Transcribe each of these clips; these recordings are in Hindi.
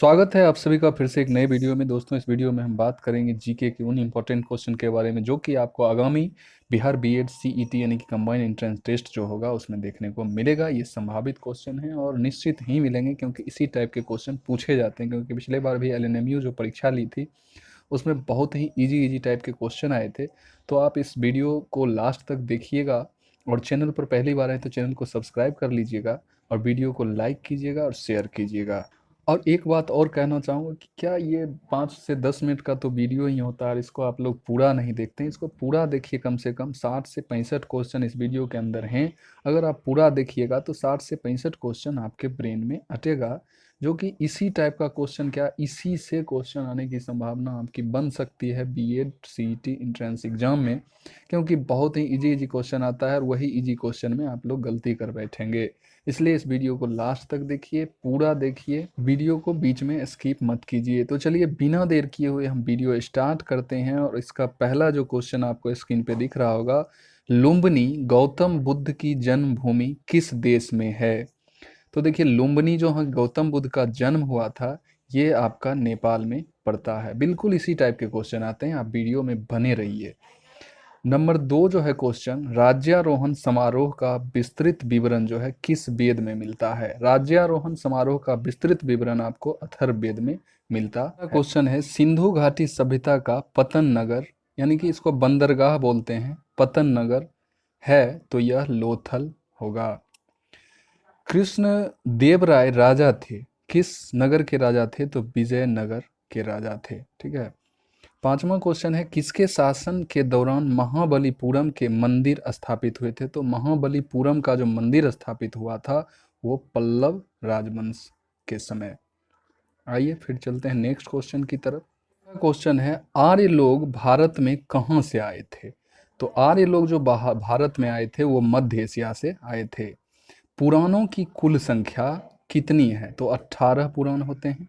स्वागत है आप सभी का फिर से एक नए वीडियो में। दोस्तों, इस वीडियो में हम बात करेंगे जीके के उन इंपॉर्टेंट क्वेश्चन के बारे में जो कि आपको आगामी बिहार बीएड सीईटी यानी कि कंबाइंड एंट्रेंस टेस्ट जो होगा उसमें देखने को मिलेगा। ये संभावित क्वेश्चन है और निश्चित ही मिलेंगे क्योंकि इसी टाइप के क्वेश्चन पूछे जाते हैं। क्योंकि पिछले बार भी एलएनएमयू जो परीक्षा ली थी उसमें बहुत ही इजी टाइप के क्वेश्चन आए थे। तो आप इस वीडियो को लास्ट तक देखिएगा और चैनल पर पहली बार आए तो चैनल को सब्सक्राइब कर लीजिएगा और वीडियो को लाइक कीजिएगा और शेयर कीजिएगा। और एक बात और कहना चाहूँगा कि क्या ये 5 से 10 मिनट का तो वीडियो ही होता है और इसको आप लोग पूरा नहीं देखते हैं। इसको पूरा देखिए, कम से कम 60 से 65 क्वेश्चन इस वीडियो के अंदर हैं। अगर आप पूरा देखिएगा तो 60 से 65 क्वेश्चन आपके ब्रेन में अटेगा, जो कि इसी टाइप का क्वेश्चन क्या इसी से क्वेश्चन आने की संभावना आपकी बन सकती है बीएड सीईटी एंट्रेंस एग्जाम में। क्योंकि बहुत ही इजी क्वेश्चन आता है और वही इजी क्वेश्चन में आप लोग गलती कर बैठेंगे। इसलिए इस वीडियो को लास्ट तक देखिए, पूरा देखिए, वीडियो को बीच में स्किप मत कीजिए। तो चलिए बिना देर किए हुए हम वीडियो स्टार्ट करते हैं। और इसका पहला जो क्वेश्चन आपको स्क्रीन पे दिख रहा होगा, लुम्बिनी गौतम बुद्ध की जन्मभूमि किस देश में है? तो देखिए, लुम्बिनी जो है गौतम बुद्ध का जन्म हुआ था, ये आपका नेपाल में पड़ता है। बिल्कुल इसी टाइप के क्वेश्चन आते हैं, आप वीडियो में बने रहिए। नंबर 2 जो है क्वेश्चन, राज्यारोहण समारोह का विस्तृत विवरण जो है किस वेद में मिलता है? राज्यारोहण समारोह का विस्तृत विवरण आपको अथर्ववेद में मिलता है। क्वेश्चन है, सिंधु घाटी सभ्यता का पतन नगर यानी कि इसको बंदरगाह बोलते हैं, पतन नगर है तो यह लोथल होगा। कृष्ण देव राय राजा थे, किस नगर के राजा थे? तो विजयनगर के राजा थे। ठीक है। 5वां क्वेश्चन है, किसके शासन के दौरान महाबलीपुरम के मंदिर स्थापित हुए थे? तो महाबलीपुरम का जो मंदिर स्थापित हुआ था वो पल्लव राजवंश के समय। आइए फिर चलते हैं नेक्स्ट क्वेश्चन की तरफ। क्वेश्चन है, आर्य लोग भारत में कहाँ से आए थे? तो आर्य लोग जो भारत में आए थे वो मध्य एशिया से आए थे। पुराणों की कुल संख्या कितनी है? तो 18 पुराण होते हैं।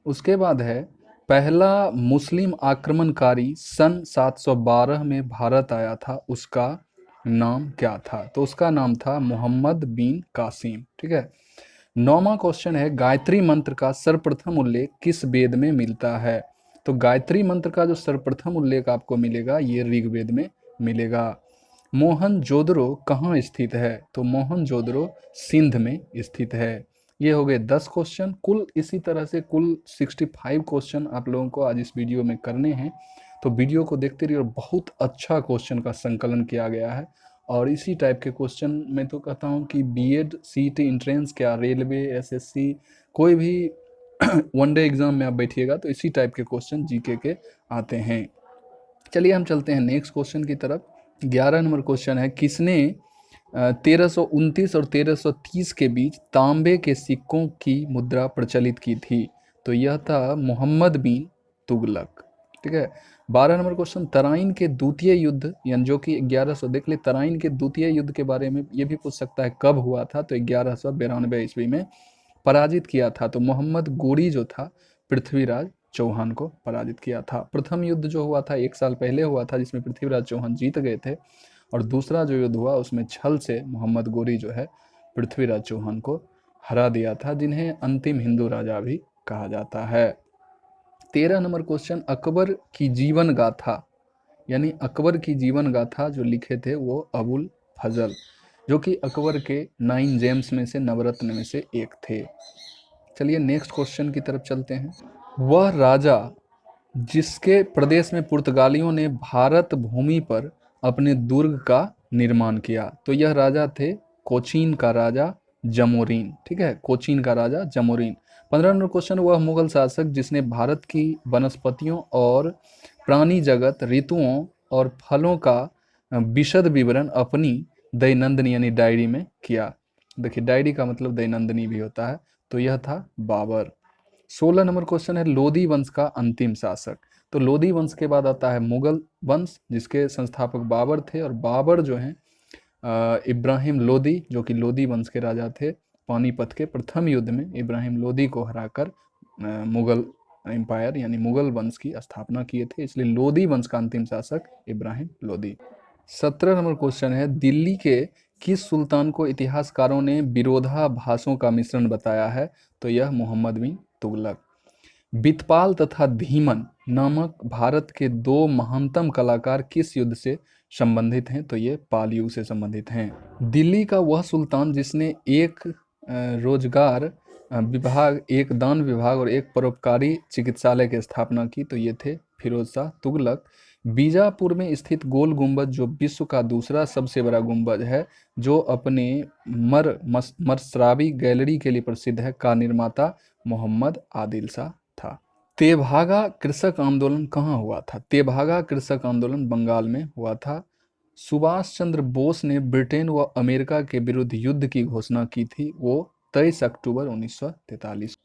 उसके बाद है, पहला मुस्लिम आक्रमणकारी सन 712 में भारत आया था, उसका नाम क्या था? तो उसका नाम था मोहम्मद बिन कासिम। ठीक है। 9वां क्वेश्चन है, गायत्री मंत्र का सर्वप्रथम उल्लेख किस वेद में मिलता है? तो गायत्री मंत्र का जो सर्वप्रथम उल्लेख आपको मिलेगा ये ऋग्वेद में मिलेगा। मोहनजोदड़ो कहाँ स्थित है? तो मोहनजोदड़ो सिंध में स्थित है। ये हो गए 10 क्वेश्चन। कुल इसी तरह से कुल 65 क्वेश्चन आप लोगों को आज इस वीडियो में करने हैं। तो वीडियो को देखते रहिए और बहुत अच्छा क्वेश्चन का संकलन किया गया है। और इसी टाइप के क्वेश्चन मैं तो कहता हूँ कि बीएड सीईटी एंट्रेंस क्या, रेलवे, एसएससी, कोई भी वनडे एग्जाम में आप बैठिएगा तो इसी टाइप के क्वेश्चन जीके के आते हैं। चलिए हम चलते हैं नेक्स्ट क्वेश्चन की तरफ। 11 नंबर क्वेश्चन है, किसने 1329 और 1330 के बीच तांबे के सिक्कों की मुद्रा प्रचलित की थी? तो यह था मोहम्मद बिन तुगलक। ठीक है। 12 नंबर क्वेश्चन, तराइन के द्वितीय युद्ध यानी जो कि 1100, देख ले तराइन के द्वितीय युद्ध के बारे में ये भी पूछ सकता है कब हुआ था? तो 1192 ईस्वी में पराजित किया था। तो मोहम्मद गोरी जो था पृथ्वीराज चौहान को पराजित किया था। प्रथम युद्ध जो हुआ था 1 साल पहले हुआ था जिसमें पृथ्वीराज चौहान जीत गए थे। और दूसरा जो युद्ध हुआ उसमें छल से मोहम्मद गोरी जो है पृथ्वीराज चौहान को हरा दिया था, जिन्हें अंतिम हिंदू राजा भी कहा जाता है। 13 नंबर क्वेश्चन, अकबर की जीवन गाथा यानी अकबर की जीवन गाथा जो लिखे थे वो अबुल फजल, जो कि अकबर के 9 जेम्स में से, नवरत्न में से एक थे। चलिए नेक्स्ट क्वेश्चन की तरफ चलते हैं। वह राजा जिसके प्रदेश में पुर्तगालियों ने भारत भूमि पर अपने दुर्ग का निर्माण किया? तो यह राजा थे कोचीन का राजा जमोरीन। ठीक है, कोचीन का राजा जमोरीन। 15 नंबर क्वेश्चन, वह मुगल शासक जिसने भारत की वनस्पतियों और प्राणी जगत, ऋतुओं और फलों का विशद विवरण अपनी दैनंदिनी यानी डायरी में किया? देखिए, डायरी का मतलब दैनंदिनी भी होता है। तो यह था बाबर। 16 नंबर क्वेश्चन है, लोदी वंश का अंतिम शासक? तो लोदी वंश के बाद आता है मुगल वंश जिसके संस्थापक बाबर थे। और बाबर जो हैं इब्राहिम लोदी, जो कि लोदी वंश के राजा थे, पानीपत के प्रथम युद्ध में इब्राहिम लोदी को हराकर मुगल एम्पायर यानी मुगल वंश की स्थापना किए थे। इसलिए लोदी वंश का अंतिम शासक इब्राहिम लोदी। 17 नंबर क्वेश्चन है, दिल्ली के किस सुल्तान को इतिहासकारों ने विरोधाभासों का मिश्रण बताया है? तो यह मोहम्मद बिन तुगलक। बितपाल तथा धीमन नामक भारत के दो महानतम कलाकार किस युद्ध से संबंधित हैं? तो ये पाल युग से संबंधित हैं। दिल्ली का वह सुल्तान जिसने एक रोजगार विभाग, एक दान विभाग और एक परोपकारी चिकित्सालय की स्थापना की, तो ये थे फिरोज शाह तुगलक। बीजापुर में स्थित गोल गुंबद जो विश्व का दूसरा सबसे बड़ा गुंबद है, जो अपने मरसरावी गैलरी के लिए प्रसिद्ध है, का निर्माता मोहम्मद आदिल शाह था। तेभागा कृषक आंदोलन कहाँ हुआ था? तेभागा कृषक आंदोलन बंगाल में हुआ था। सुभाष चंद्र बोस ने ब्रिटेन व अमेरिका के विरुद्ध युद्ध की घोषणा की थी, वो 23 अक्टूबर 1943।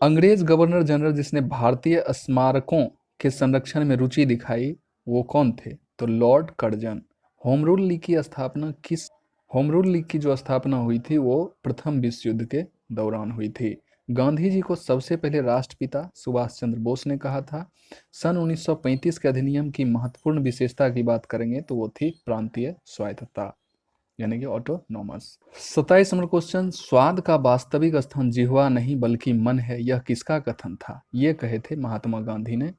अंग्रेज गवर्नर जनरल जिसने भारतीय स्मारकों के संरक्षण में रुचि दिखाई, वो कौन थे? तो Lord Curzon. Home rule league की जो स्थापना हुई थी वो प्रथम विश्व युद्ध के दौरान हुई थी। गांधी जी को सबसे पहले राष्ट्रपिता सुभाष चंद्र बोस ने कहा था। सन 1935 के अधिनियम की महत्वपूर्ण विशेषता की बात करेंगे तो वो थी प्रांतीय स्वायत्तता, यानी कि ऑटोनॉमस। 27 नंबर क्वेश्चन, स्वाद का वास्तविक स्थान जिह्वा नहीं बल्कि मन है, यह किसका कथन था? ये कहे थे महात्मा गांधी ने।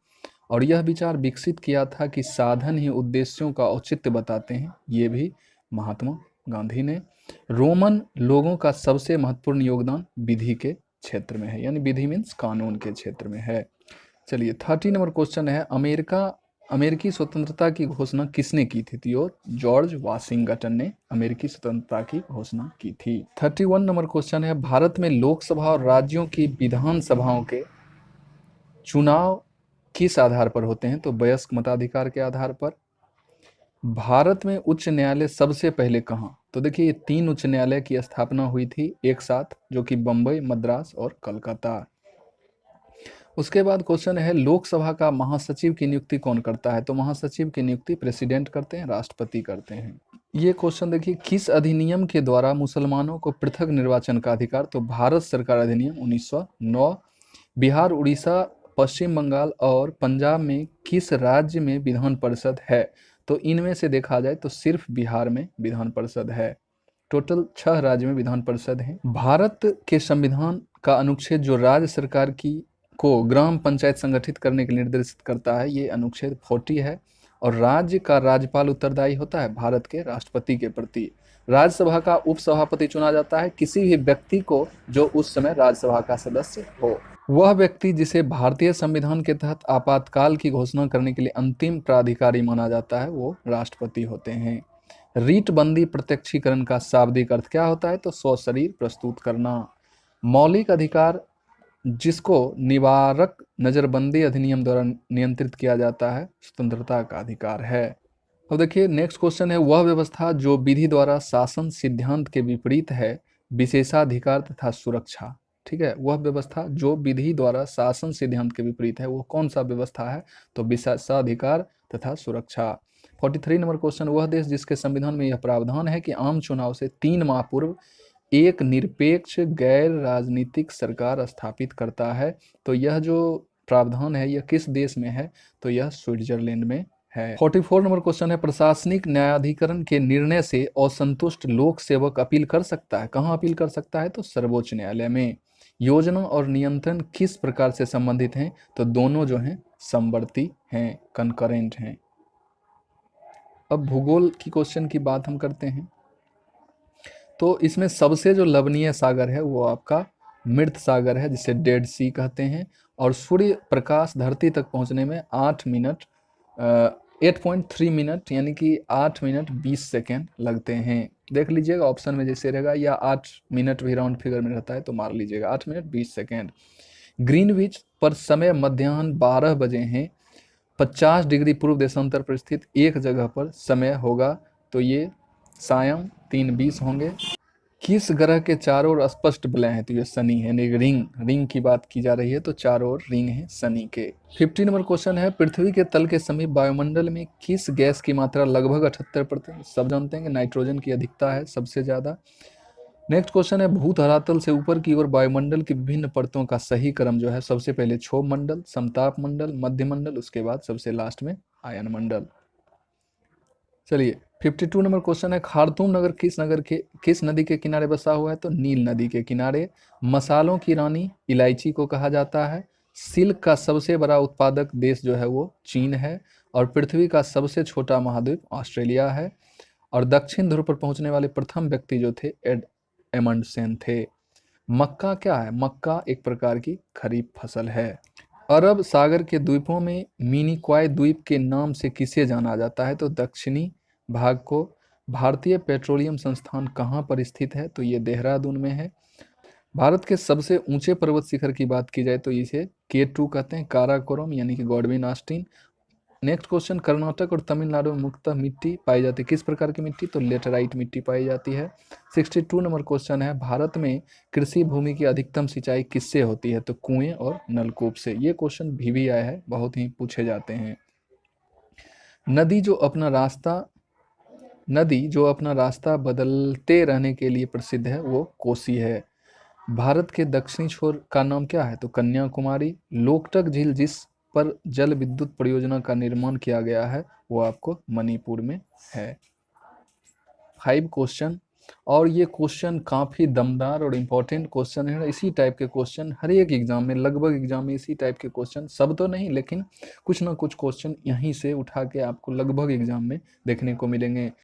और यह विचार विकसित किया था कि साधन ही उद्देश्यों का औचित्य बताते हैं, ये भी महात्मा गांधी ने। रोमन लोगों का सबसे महत्वपूर्ण योगदान विधि के क्षेत्र में है, यानी विधि मीन्स कानून के क्षेत्र में है। चलिए 30 नंबर क्वेश्चन है, अमेरिकी स्वतंत्रता की घोषणा किसने की थी? तो जॉर्ज वाशिंगटन ने अमेरिकी स्वतंत्रता की घोषणा की थी। 31 नंबर क्वेश्चन है, भारत में लोकसभा और राज्यों की विधानसभाओं के चुनाव किस आधार पर होते हैं? तो वयस्क मताधिकार के आधार पर। भारत में उच्च न्यायालय सबसे पहले कहाँ? तो देखिए ये 3 उच्च न्यायालय की स्थापना हुई थी एक साथ, जो कि बंबई, मद्रास और कलकत्ता। उसके बाद क्वेश्चन है, लोकसभा का महासचिव की नियुक्ति कौन करता है? तो महासचिव की नियुक्ति प्रेसिडेंट करते हैं, राष्ट्रपति करते हैं। ये क्वेश्चन देखिए, किस अधिनियम के द्वारा मुसलमानों को पृथक निर्वाचन का अधिकार? तो भारत सरकार अधिनियम 1909। बिहार, उड़ीसा, पश्चिम बंगाल और पंजाब में किस राज्य में विधान परिषद है? तो इनमें से देखा जाए तो सिर्फ बिहार में विधान परिषद है। टोटल 6 राज्य में विधान परिषद है। भारत के संविधान का अनुच्छेद जो राज्य सरकार को ग्राम पंचायत संगठित करने के लिए निर्देशित करता है, ये अनुच्छेद 40 है। और राज्य का राज्यपाल उत्तरदायी होता है भारत के राष्ट्रपति के प्रति। राज्यसभा का उपसभापति चुना जाता है किसी भी व्यक्ति को जो उस समय राज्यसभा का सदस्य हो। वह व्यक्ति जिसे भारतीय संविधान के तहत आपातकाल की घोषणा करने के लिए अंतिम प्राधिकारी माना जाता है, वो राष्ट्रपति होते हैं। रीट बंदी प्रत्यक्षीकरण का शाब्दिक अर्थ क्या होता है? तो स्वशरीर प्रस्तुत करना। मौलिक अधिकार जिसको निवारक नजरबंदी अधिनियम द्वारा नियंत्रित किया जाता है, स्वतंत्रता का अधिकार है। अब देखिए नेक्स्ट क्वेश्चन है, वह व्यवस्था जो विधि द्वारा शासन सिद्धांत के विपरीत है, विशेषाधिकार तथा सुरक्षा। ठीक है, वह व्यवस्था जो विधि द्वारा शासन सिद्धांत के विपरीत है, वो कौन सा व्यवस्था है? तो विशेषाधिकार तथा सुरक्षा। 43 नंबर क्वेश्चन, वह देश जिसके संविधान में यह प्रावधान है कि आम चुनाव से 3 माह पूर्व एक निरपेक्ष गैर राजनीतिक सरकार स्थापित करता है, तो यह जो प्रावधान है यह किस देश में है? तो यह स्विट्जरलैंड में है। 44 नंबर क्वेश्चन है, प्रशासनिक न्यायाधिकरण के निर्णय से असंतुष्ट लोक सेवक अपील कर सकता है। कहाँ अपील कर सकता है? तो सर्वोच्च न्यायालय में। योजना और नियंत्रण किस प्रकार से संबंधित हैं? तो दोनों जो हैं समवर्ती हैं, कंकरेंट हैं। अब भूगोल की क्वेश्चन की बात हम करते हैं, तो इसमें सबसे जो लवणीय सागर है वो आपका मृत सागर है, जिसे डेड सी कहते हैं। और सूर्य प्रकाश धरती तक पहुंचने में 8.3 मिनट यानी कि 8 मिनट 20 सेकेंड लगते हैं। देख लीजिएगा ऑप्शन में जैसे रहेगा, या 8 मिनट भी राउंड फिगर में रहता है तो मार लीजिएगा 8 मिनट 20 सेकेंड। ग्रीनविच पर समय मध्याह्न 12 बजे हैं। 50 डिग्री पूर्व देशांतर पर स्थित एक जगह पर समय होगा, तो ये सायं 3:20 होंगे। किस ग्रह के चारों ओर स्पष्ट वलय है? तो ये शनि है, यानी रिंग की बात की जा रही है, तो चारों ओर रिंग है शनि के। 50 नंबर क्वेश्चन है, पृथ्वी के तल के समीप वायुमंडल में किस गैस की मात्रा लगभग 78%? सब जानते हैं कि नाइट्रोजन की अधिकता है सबसे ज्यादा। नेक्स्ट क्वेश्चन है, भू धरातल से ऊपर की ओर वायुमंडल की विभिन्न परतों का सही क्रम जो है, सबसे पहले क्षोभ मंडल, समताप मंडल, मध्य मंडल, उसके बाद सबसे लास्ट में आयन मंडल। चलिए 52 नंबर क्वेश्चन है, खार्तूम नगर किस नदी के किनारे बसा हुआ है? तो नील नदी के किनारे। मसालों की रानी इलायची को कहा जाता है। सिल्क का सबसे बड़ा उत्पादक देश जो है वो चीन है, और पृथ्वी का सबसे छोटा महाद्वीप ऑस्ट्रेलिया है, और दक्षिण ध्रुव पर पहुंचने वाले प्रथम व्यक्ति जो थे एमंडसेन थे। मक्का क्या है? मक्का एक प्रकार की खरीफ फसल है। अरब सागर के द्वीपों में मिनिकॉय द्वीप के नाम से किसे जाना जाता है? तो दक्षिणी भाग को। भारतीय पेट्रोलियम संस्थान कहाँ पर स्थित है? तो ये देहरादून में है। भारत के सबसे ऊंचे पर्वत शिखर की बात की जाए तो इसे K2 कहते हैं, काराकोरम यानी कि Godwin Austen. Next question, Karnataka और तमिलनाडु में मुख्यतः मिट्टी पाई जाती है, किस प्रकार की मिट्टी? तो लेटराइट मिट्टी पाई जाती है। 62 नंबर क्वेश्चन है, भारत में कृषि भूमि की अधिकतम सिंचाई किससे होती है? तो कुएं और नलकूप से। ये क्वेश्चन भी आया है, बहुत ही पूछे जाते हैं। नदी जो अपना रास्ता बदलते रहने के लिए प्रसिद्ध है वो कोसी है। भारत के दक्षिणी छोर का नाम क्या है? तो कन्याकुमारी। लोकटक झील जिस पर जल विद्युत परियोजना का निर्माण किया गया है वो आपको मणिपुर में है। 5 क्वेश्चन, और ये क्वेश्चन काफ़ी दमदार और इम्पोर्टेंट क्वेश्चन है। इसी टाइप के क्वेश्चन हर एक एग्जाम में, लगभग एग्जाम में इसी टाइप के क्वेश्चन, सब तो नहीं लेकिन कुछ ना कुछ क्वेश्चन यहीं से उठा के आपको लगभग एग्जाम में देखने को मिलेंगे।